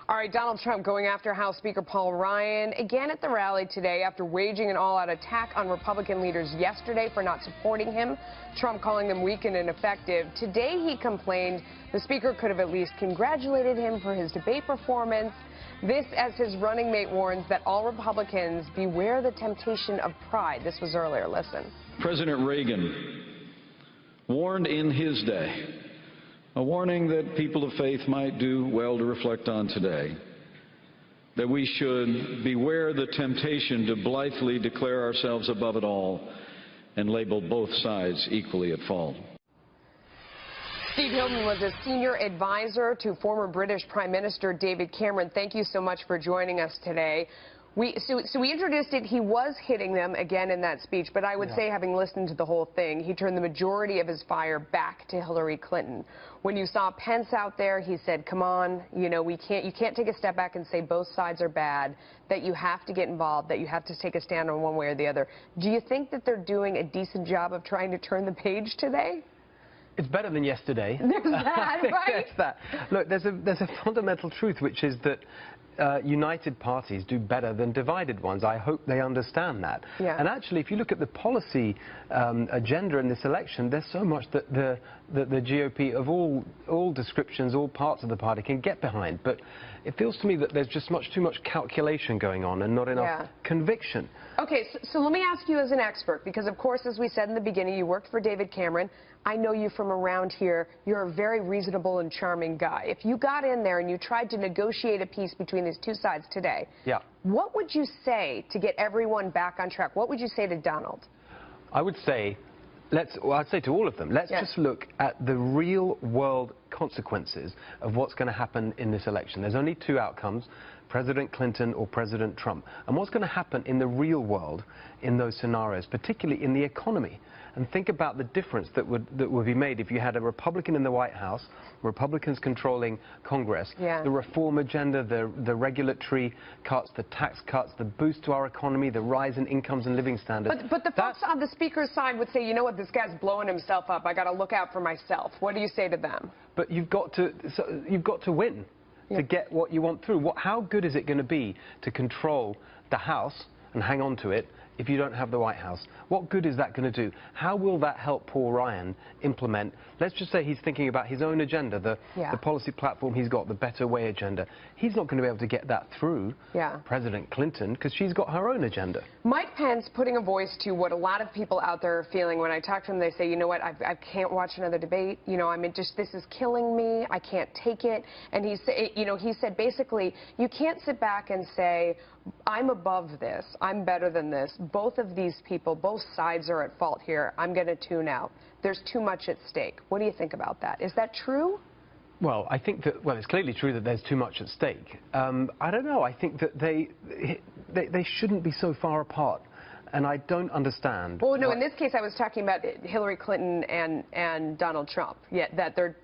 All right, Donald Trump going after House Speaker Paul Ryan again at the rally today after waging an all-out attack on Republican leaders yesterday for not supporting him. Trump calling them weak and ineffective. Today he complained the speaker could have at least congratulated him for his debate performance. This as his running mate warns that all Republicans beware the temptation of pride. This was earlier. Listen. President Reagan warned in his day, a warning that people of faith might do well to reflect on today, that we should beware the temptation to blithely declare ourselves above it all and label both sides equally at fault. Steve Hilton was a senior advisor to former British Prime Minister David Cameron. Thank you so much for joining us today. So we introduced it. He was hitting them again in that speech, but I would say, having listened to the whole thing, he turned the majority of his fire back to Hillary Clinton. When you saw Pence out there, he said, come on, you know, you can't take a step back and say both sides are bad, that you have to get involved, that you have to take a stand on one way or the other. Do you think that they're doing a decent job of trying to turn the page today? It's better than yesterday. There's that, right? There's that. Look, there's a fundamental truth, which is that united parties do better than divided ones. I hope they understand that. Yeah. And actually, if you look at the policy agenda in this election, there's so much that the GOP of all descriptions, all parts of the party can get behind. But it feels to me that there's just too much calculation going on and not enough conviction. Okay, so let me ask you as an expert, because of course, as we said in the beginning, you worked for David Cameron. I know you from around here. You're a very reasonable and charming guy. If you got in there and you tried to negotiate a peace between these two sides today, what would you say to get everyone back on track? What would you say to Donald? I would say, I'd say to all of them, let's just look at the real world consequences of what's going to happen in this election. There's only two outcomes, President Clinton or President Trump. And what's going to happen in the real world in those scenarios, particularly in the economy? And think about the difference that would be made if you had a Republican in the White House, Republicans controlling Congress, the reform agenda, the regulatory cuts, the tax cuts, the boost to our economy, the rise in incomes and living standards. But the folks on the speaker's side would say, you know what, this guy's blowing himself up. I got to look out for myself. What do you say to them? But you've got to win to get what you want through. How good is it going to be to control the House and hang on to it if you don't have the White House? What good is that going to do? How will that help Paul Ryan implement, let's just say he's thinking about his own agenda, the policy platform he's got, the Better Way agenda. He's not going to be able to get that through President Clinton because she's got her own agenda. Mike Pence putting a voice to what a lot of people out there are feeling. When I talk to them, they say, you know what, I can't watch another debate. You know, this is killing me. I can't take it. And he said basically, you can't sit back and say, I'm above this. I'm better than this. Both of these people, both sides are at fault here. I'm going to tune out. There's too much at stake. What do you think about that? Is that true? Well, I think that, it's clearly true that there's too much at stake. I don't know. I think that they shouldn't be so far apart. And I don't understand. Well, no, in this case, I was talking about Hillary Clinton and Donald Trump. That they're,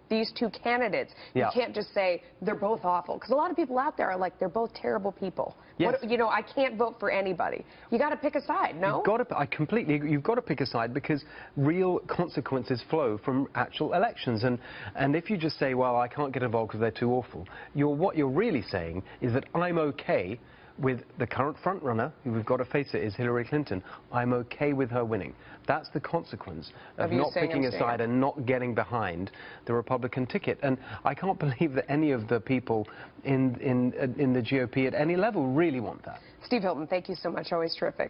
these two candidates, you can't just say they're both awful. Because a lot of people out there are like, they're both terrible people. Yes. I can't vote for anybody. You got to pick a side, no? You've got to pick a side because real consequences flow from actual elections. And if you just say, well, I can't get involved because they're too awful, what you're really saying is that I'm okay with the current frontrunner, who we've got to face it, is Hillary Clinton. I'm okay with her winning. That's the consequence of not picking a side and not getting behind the Republican ticket. And I can't believe that any of the people in the GOP at any level really want that. Steve Hilton, thank you so much. Always terrific.